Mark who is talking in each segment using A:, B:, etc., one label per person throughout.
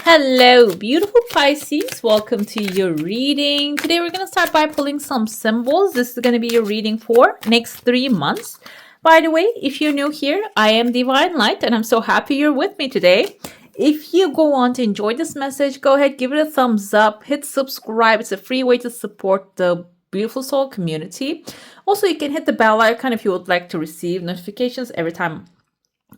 A: Hello, beautiful Pisces. Welcome to your reading. Today we're going to start by pulling some symbols. This is going to be your reading for next 3 months. By the way, if you're new here, I am Divine Light and I'm so happy you're with me today. If you go on to enjoy this message, go ahead, give it a thumbs up, hit subscribe. It's a free way to support the Beautiful Soul community. Also, you can hit the bell icon if you would like to receive notifications every time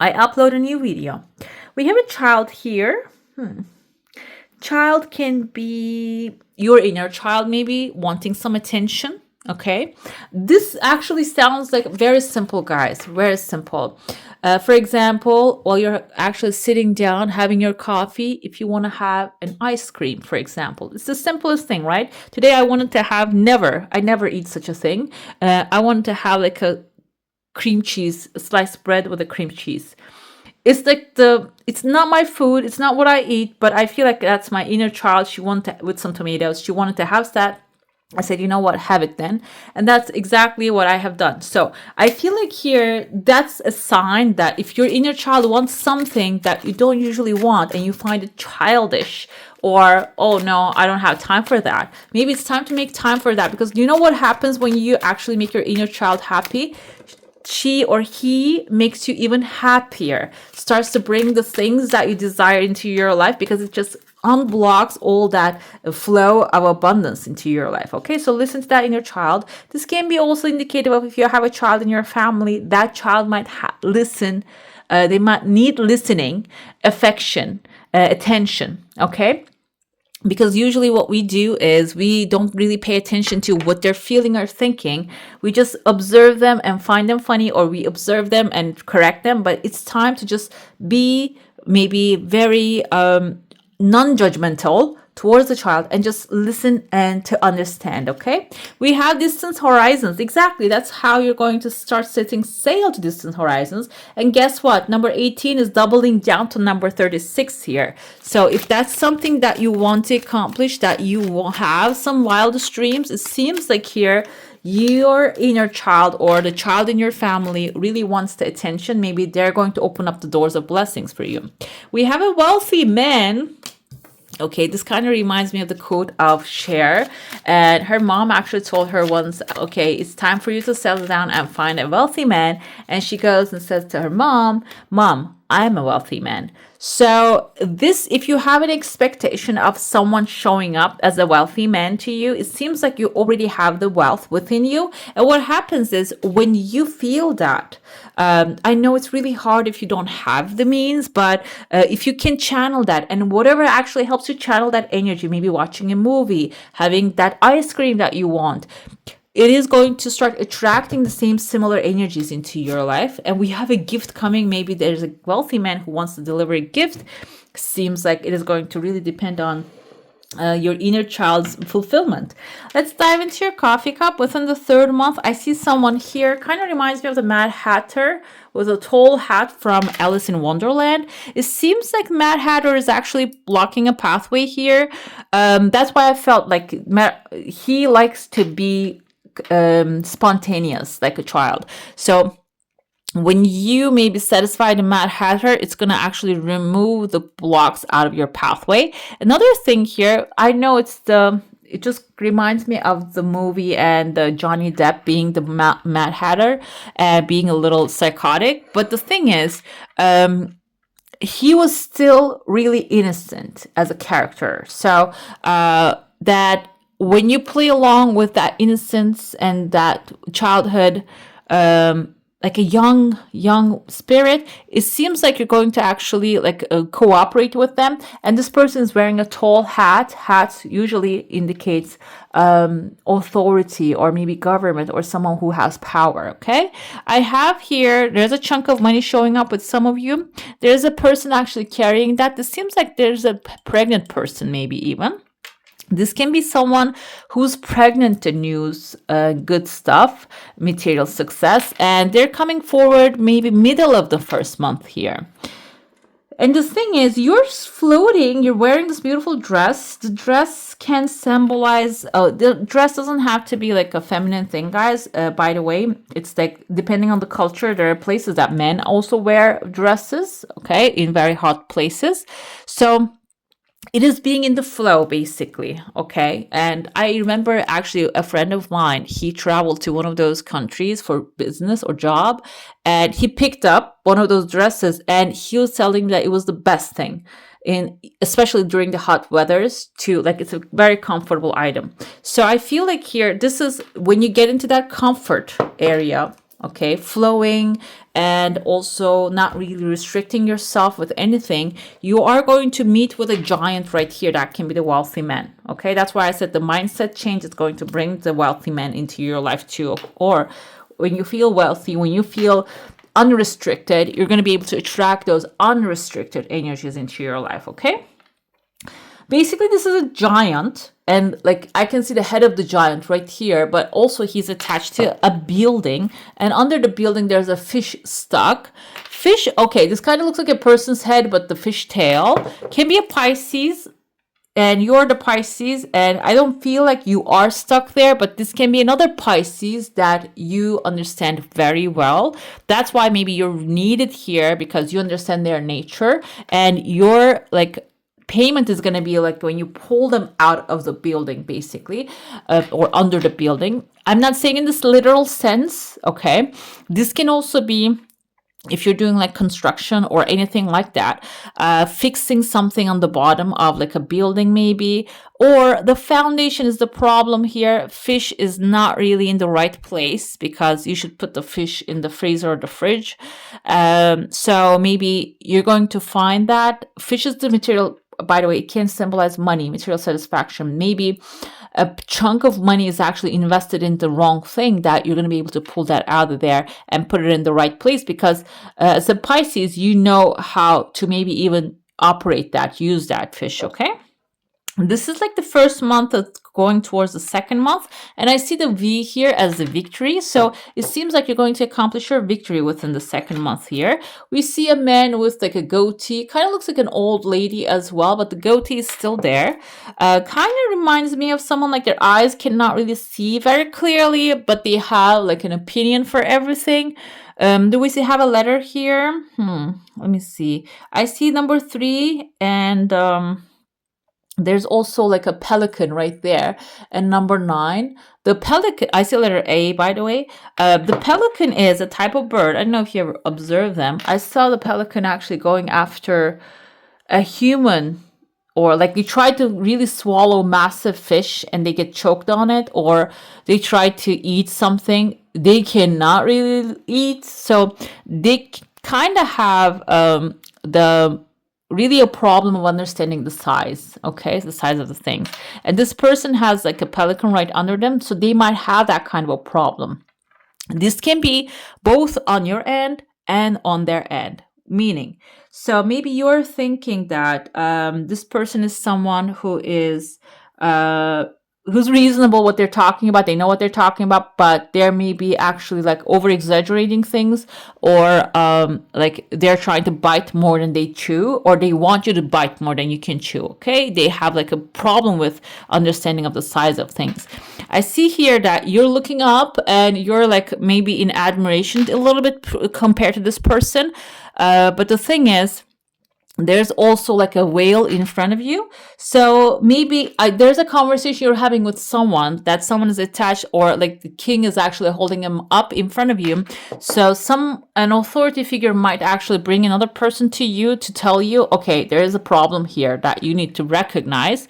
A: I upload a new video. We have a child here. Child can be your inner child, maybe wanting some attention. Okay, this actually sounds like very simple, guys, very simple. For example, while you're actually sitting down having your coffee, if you want to have an ice cream, for example, it's the simplest thing, right? Today I wanted to have I never eat such a thing. I wanted to have like a cream cheese, a sliced bread with a cream cheese. It's like it's not my food, it's not what I eat, but I feel like that's my inner child. She wanted with some tomatoes, she wanted to have that. I said, you know what, have it then. And that's exactly what I have done. So I feel like here, that's a sign that if your inner child wants something that you don't usually want and you find it childish, or, oh no, I don't have time for that. Maybe it's time to make time for that, because you know what happens when you actually make your inner child happy? She or he makes you even happier, starts to bring the things that you desire into your life, because it just unblocks all that flow of abundance into your life. Okay, so listen to that inner child. This can be also indicative of if you have a child in your family, that child might listen. They might need listening, affection, attention. Okay, because usually what we do is we don't really pay attention to what they're feeling or thinking. We just observe them and find them funny, or we observe them and correct them. But it's time to just be maybe very non-judgmental towards the child and just listen and to understand. Okay, we have distant horizons. Exactly, that's how you're going to start setting sail to distant horizons. And guess what, number 18 is doubling down to number 36 here. So if that's something that you want to accomplish, that you will have some wildest dreams, it seems like here your inner child or the child in your family really wants the attention. Maybe they're going to open up the doors of blessings for you. We have a wealthy man. Okay, this kind of reminds me of the quote of Cher, and her mom actually told her once, okay, it's time for you to settle down and find a wealthy man. And she goes and says to her mom, I'm a wealthy man. So this, if you have an expectation of someone showing up as a wealthy man to you, it seems like you already have the wealth within you. And what happens is when you feel that, I know it's really hard if you don't have the means, but if you can channel that, and whatever actually helps you channel that energy, maybe watching a movie, having that ice cream that you want, it is going to start attracting the same similar energies into your life. And we have a gift coming. Maybe there's a wealthy man who wants to deliver a gift. Seems like it is going to really depend on your inner child's fulfillment. Let's dive into your coffee cup. Within the 3rd month, I see someone here, kind of reminds me of the Mad Hatter with a tall hat from Alice in Wonderland. It seems like Mad Hatter is actually blocking a pathway here. That's why I felt like he likes to be spontaneous like a child. So when you maybe satisfy the Mad Hatter, it's going to actually remove the blocks out of your pathway. Another thing here, I know it just reminds me of the movie and Johnny Depp being the Mad Hatter and being a little psychotic. But the thing is, he was still really innocent as a character. So that when you play along with that innocence and that childhood, like a young spirit, it seems like you're going to actually cooperate with them. And this person is wearing a tall hat. Hat usually indicates authority or maybe government or someone who has power. Okay, I have here, there's a chunk of money showing up with some of you. There's a person actually carrying that. This seems like there's a pregnant person, maybe even. This can be someone who's pregnant to news, good stuff, material success, and they're coming forward maybe middle of the 1st month here. And the thing is, you're floating, you're wearing this beautiful dress. The dress can symbolize, the dress doesn't have to be like a feminine thing, guys. By the way, it's like, depending on the culture, there are places that men also wear dresses, okay, in very hot places. So it is being in the flow basically. Okay, and I remember actually a friend of mine, he traveled to one of those countries for business or job, and he picked up one of those dresses, and he was telling me that it was the best thing, in especially during the hot weathers too. Like, it's a very comfortable item. So I feel like here, this is when you get into that comfort area, okay, flowing, and also not really restricting yourself with anything, you are going to meet with a giant right here that can be the wealthy man. Okay, that's why I said the mindset change is going to bring the wealthy man into your life too. Or when you feel wealthy, when you feel unrestricted, you're going to be able to attract those unrestricted energies into your life. Okay, basically this is a giant, and like I can see the head of the giant right here, but also he's attached to a building, and under the building there's a fish stuck. Fish, okay, this kind of looks like a person's head, but the fish tail can be a Pisces, and you're the Pisces, and I don't feel like you are stuck there, but this can be another Pisces that you understand very well. That's why maybe you're needed here, because you understand their nature, and you're like, payment is going to be like when you pull them out of the building basically, or under the building. I'm not saying in this literal sense. Okay, this can also be if you're doing like construction or anything like that, fixing something on the bottom of like a building maybe, or the foundation is the problem here. Fish is not really in the right place, because you should put the fish in the freezer or the fridge. So maybe you're going to find that fish is the material. By the way, it can symbolize money, material satisfaction. Maybe a chunk of money is actually invested in the wrong thing, that you're going to be able to pull that out of there and put it in the right place, because as a Pisces, you know how to maybe even operate that, use that fish. Okay, this is like the first month that's going towards the second month, and I see the V here as the victory. So it seems like you're going to accomplish your victory within the second month here. We see a man with like a goatee, kind of looks like an old lady as well, but the goatee is still there. Kind of reminds me of someone, like their eyes cannot really see very clearly, but they have like an opinion for everything. Do we see have a letter here? Let me see. I see number 3, and there's also like a pelican right there, and number 9. The pelican, I see letter A, by the way. The pelican is a type of bird. I don't know if you ever observed them. I saw the pelican actually going after a human, or like they try to really swallow massive fish and they get choked on it, or they try to eat something they cannot really eat. So they kind of have the really a problem of understanding the size, okay, the size of the thing. And this person has like a pelican right under them, so they might have that kind of a problem. This can be both on your end and on their end, meaning, so maybe you're thinking that this person is someone who is who's reasonable what they're talking about, they know what they're talking about, but they're maybe actually like over exaggerating things, or like they're trying to bite more than they chew, or they want you to bite more than you can chew. Okay, they have like a problem with understanding of the size of things. I see here that you're looking up and you're like maybe in admiration a little bit compared to this person, but the thing is, there's also like a whale in front of you. So maybe there's a conversation you're having with someone, that someone is attached, or like the king is actually holding him up in front of you. So an authority figure might actually bring another person to you to tell you, okay, there is a problem here that you need to recognize.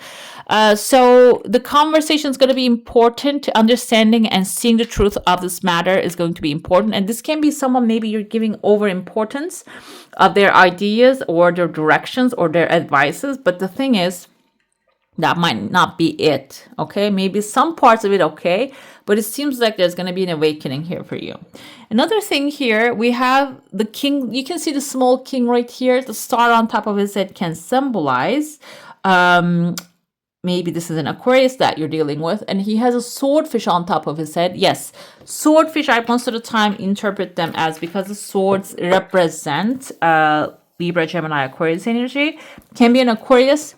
A: So the conversation is going to be important. Understanding and seeing the truth of this matter is going to be important. And this can be someone maybe you're giving over importance of their ideas or their directions or their advices. But the thing is, that might not be it. Okay, maybe some parts of it, okay, but it seems like there's going to be an awakening here for you. Another thing here, we have the king. You can see the small king right here. The star on top of his head can symbolize maybe this is an Aquarius that you're dealing with, and he has a swordfish on top of his head. Yes, swordfish, I most of the time interpret them as, because the swords represent Libra, Gemini, Aquarius energy. Can be an Aquarius,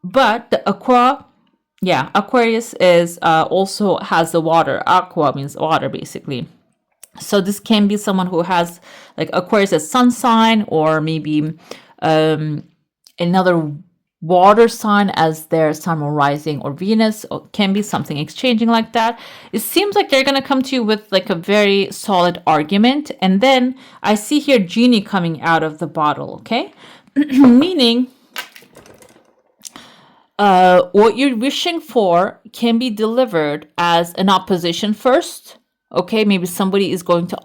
A: but the Aquarius is also has the water. Aqua means water, basically. So this can be someone who has like Aquarius as sun sign, or maybe another water sign as their sun or rising or Venus, or can be something exchanging like that. It seems like they're going to come to you with like a very solid argument. And then I see here genie coming out of the bottle, okay? Meaning what you're wishing for can be delivered as an opposition first. Okay, maybe somebody is going to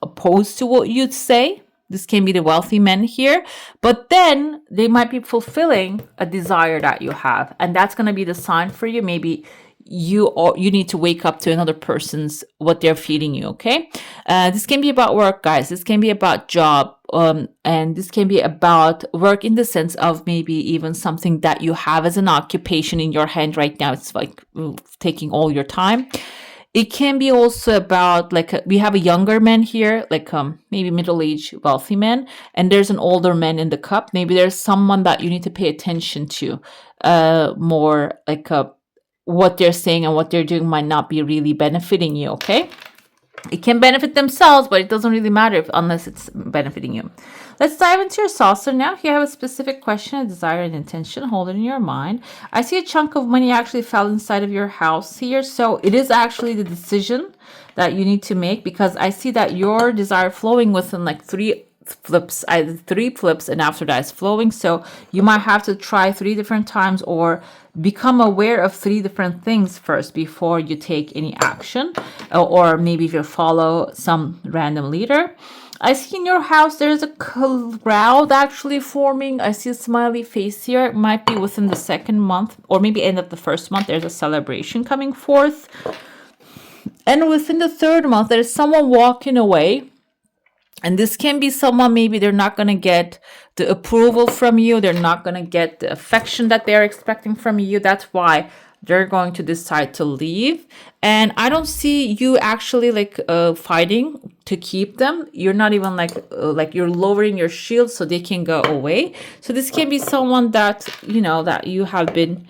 A: oppose to what you'd say. This can be the wealthy men here, but then they might be fulfilling a desire that you have, and that's going to be the sign for you. Maybe you need to wake up to another person's what they're feeding you. Okay, this can be about work, guys. This can be about job, and this can be about work in the sense of maybe even something that you have as an occupation in your hand right now. It's like taking all your time. It can be also about like we have a younger man here, like maybe middle-aged wealthy man, and there's an older man in the cup. Maybe there's someone that you need to pay attention to more, like what they're saying and what they're doing might not be really benefiting you. Okay, it can benefit themselves, but it doesn't really matter unless it's benefiting you. Let's dive into your saucer now. Here I have a specific question, a desire, and intention. Hold it in your mind. I see a chunk of money actually fell inside of your house here. So it is actually the decision that you need to make, because I see that your desire flowing within like three flips, either 3 flips, and after that is flowing. So you might have to try 3 different times or become aware of 3 different things first before you take any action, or maybe if you follow some random leader. I see in your house there's a crowd actually forming. I see a smiley face here. It might be within the 2nd month or maybe end of the 1st month. There's a celebration coming forth. And within the 3rd month, there's someone walking away. And this can be someone, maybe they're not going to get the approval from you. They're not going to get the affection that they're expecting from you. That's why they're going to decide to leave. And I don't see you actually like fighting to keep them. You're not even like you're lowering your shield so they can go away. So this can be someone that, you know, that you have been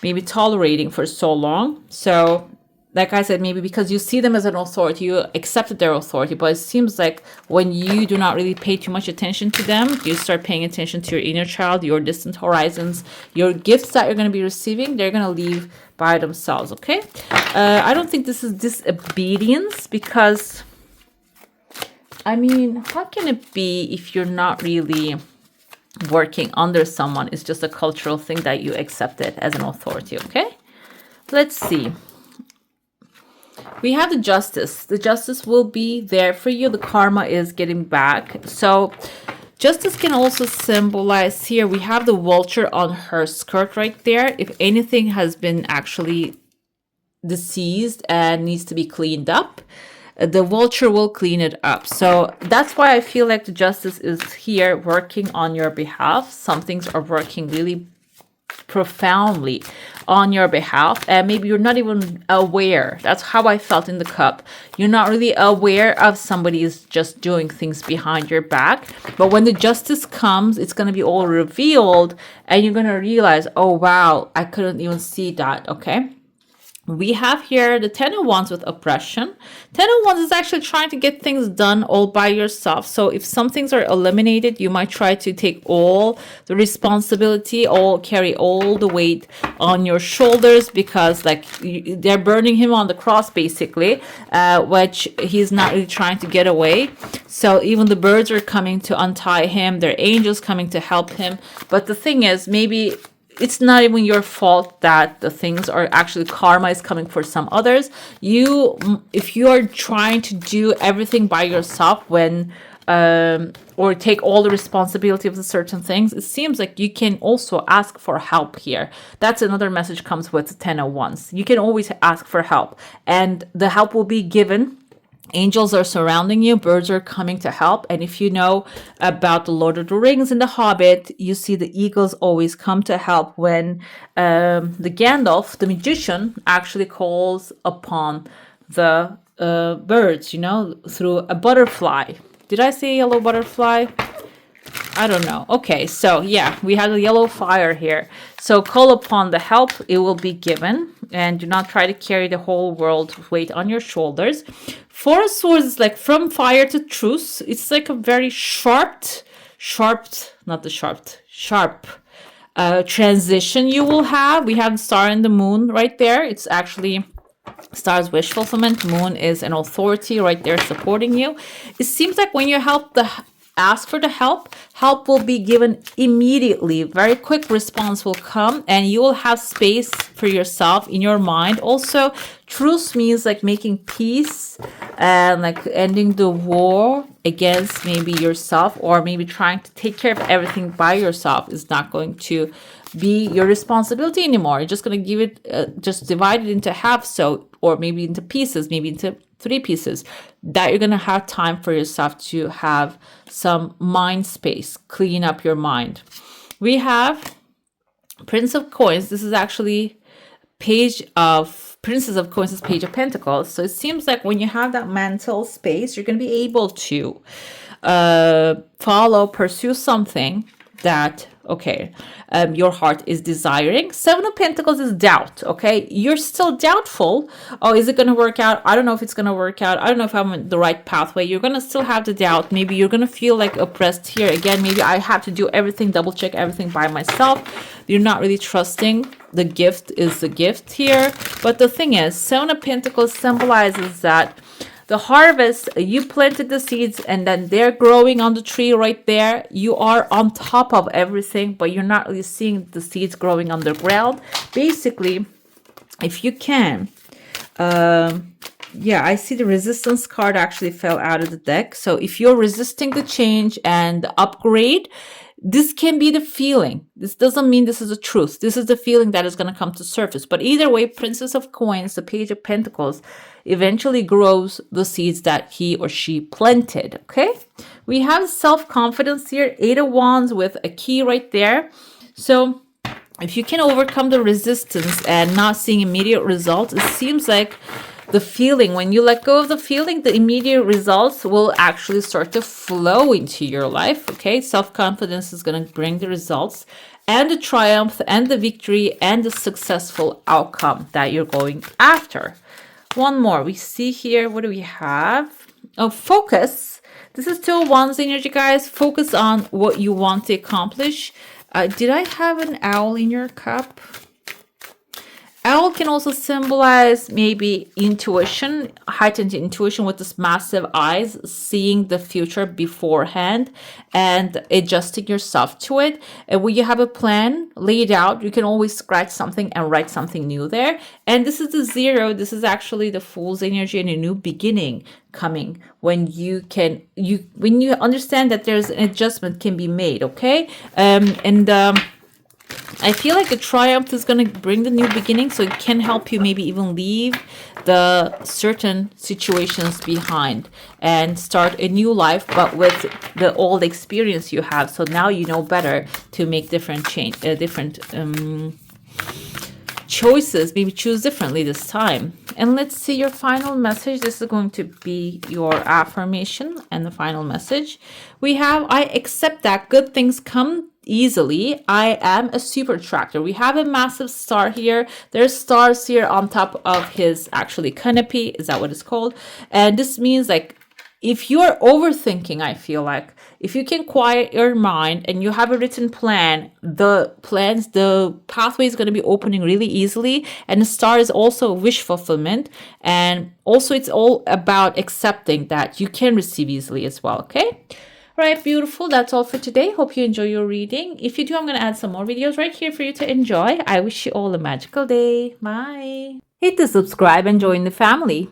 A: maybe tolerating for so long. So like I said, maybe because you see them as an authority, you accepted their authority, but it seems like when you do not really pay too much attention to them, you start paying attention to your inner child, your distant horizons, your gifts that you're going to be receiving, they're going to leave by themselves, okay? I don't think this is disobedience, because, I mean, how can it be if you're not really working under someone? It's just a cultural thing that you accepted as an authority, okay? Let's see. We have the justice. The justice will be there for you. The karma is getting back. So justice can also symbolize, here we have the vulture on her skirt right there. If anything has been actually deceased and needs to be cleaned up, the vulture will clean it up. So that's why I feel like the justice is here working on your behalf. Some things are working really profoundly on your behalf, and maybe you're not even aware. That's how I felt in the cup. You're not really aware of somebody is just doing things behind your back, but when the justice comes, it's going to be all revealed, and you're going to realize, oh wow, I couldn't even see that. Okay, we have here the 10 of Wands with oppression. 10 of Wands is actually trying to get things done all by yourself. So if some things are eliminated, you might try to take all the responsibility, carry all the weight on your shoulders, because like they're burning him on the cross basically, which he's not really trying to get away. So even the birds are coming to untie him. There are angels coming to help him. But the thing is, maybe it's not even your fault that the things are actually, karma is coming for some others. If you are trying to do everything by yourself or take all the responsibility of the certain things, it seems like you can also ask for help here. That's another message comes with 10 of Wands. You can always ask for help, and the help will be given. Angels are surrounding you, birds are coming to help. And if you know about the Lord of the Rings and the Hobbit, you see the eagles always come to help when the Gandalf, the magician, actually calls upon the birds, through a butterfly. Did I say yellow butterfly? I don't know. Okay, so yeah, we have a yellow fire here. So call upon the help, it will be given. And do not try to carry the whole world's weight on your shoulders. 4 of Swords is like from fire to truce. It's like a very sharp transition you will have. We have the star and the moon right there. It's actually star's wish fulfillment. Moon is an authority right there supporting you. It seems like when you ask for the help will be given immediately. Very quick response will come, and you will have space for yourself in your mind. Also, truce means like making peace and like ending the war against maybe yourself, or maybe trying to take care of everything by yourself is not going to be your responsibility anymore. You're just going to give it, just divide it into half, so, or maybe into pieces, maybe into 3 pieces, that you're going to have time for yourself to have some mind space, clean up your mind. We have Prince of Coins. This is actually page of Princess of Coins is Page of Pentacles. So it seems like when you have that mental space, you're going to be able to pursue something that, okay, your heart is desiring. 7 of Pentacles is doubt, okay? You're still doubtful. Oh, is it going to work out? I don't know if it's going to work out. I don't know if I'm on the right pathway. You're going to still have the doubt. Maybe you're going to feel like oppressed here. Again, maybe I have to do everything, double check everything by myself. You're not really trusting. The gift is the gift here. But the thing is, 7 of Pentacles symbolizes that the harvest, you planted the seeds and then they're growing on the tree right there. You are on top of everything, but you're not really seeing the seeds growing underground. Basically, if you can, yeah, I see the resistance card actually fell out of the deck. So if you're resisting the change and the upgrade, this can be the feeling. This doesn't mean this is the truth. This is the feeling that is going to come to surface. But either way, Princess of Coins, the Page of Pentacles, eventually grows the seeds that he or she planted. Okay? We have self-confidence here. 8 of Wands with a key right there. So if you can overcome the resistance and not seeing immediate results, it seems like the feeling, when you let go of the feeling, the immediate results will actually start to flow into your life. Okay, self-confidence is going to bring the results and the triumph and the victory and the successful outcome that you're going after. One more we see here. What do we have? Oh, focus. This is 2 of Wands energy, guys. Focus on what you want to accomplish. Did I have an owl in your cup? Owl can also symbolize maybe intuition, heightened intuition with this massive eyes, seeing the future beforehand and adjusting yourself to it. And when you have a plan laid out, you can always scratch something and write something new there. And this is the 0. This is actually the Fool's energy and a new beginning coming when when you understand that there's an adjustment can be made. Okay. I feel like the triumph is going to bring the new beginning, so it can help you maybe even leave the certain situations behind and start a new life, but with the old experience you have. So now you know better to make different choices, maybe choose differently this time. And let's see your final message. This is going to be your affirmation and the final message. We have, I accept that good things come easily. I am a super attractor. We have a massive star here. There's stars here on top of his actually canopy. Is that what it's called? And this means like if you're overthinking, I feel like if you can quiet your mind and you have a written plan, the pathway is going to be opening really easily. And the star is also wish fulfillment. And also it's all about accepting that you can receive easily as well. Okay. All right, beautiful. That's all for today. Hope you enjoy your reading. If you do, I'm going to add some more videos right here for you to enjoy. I wish you all a magical day. Bye. Hit the subscribe and join the family.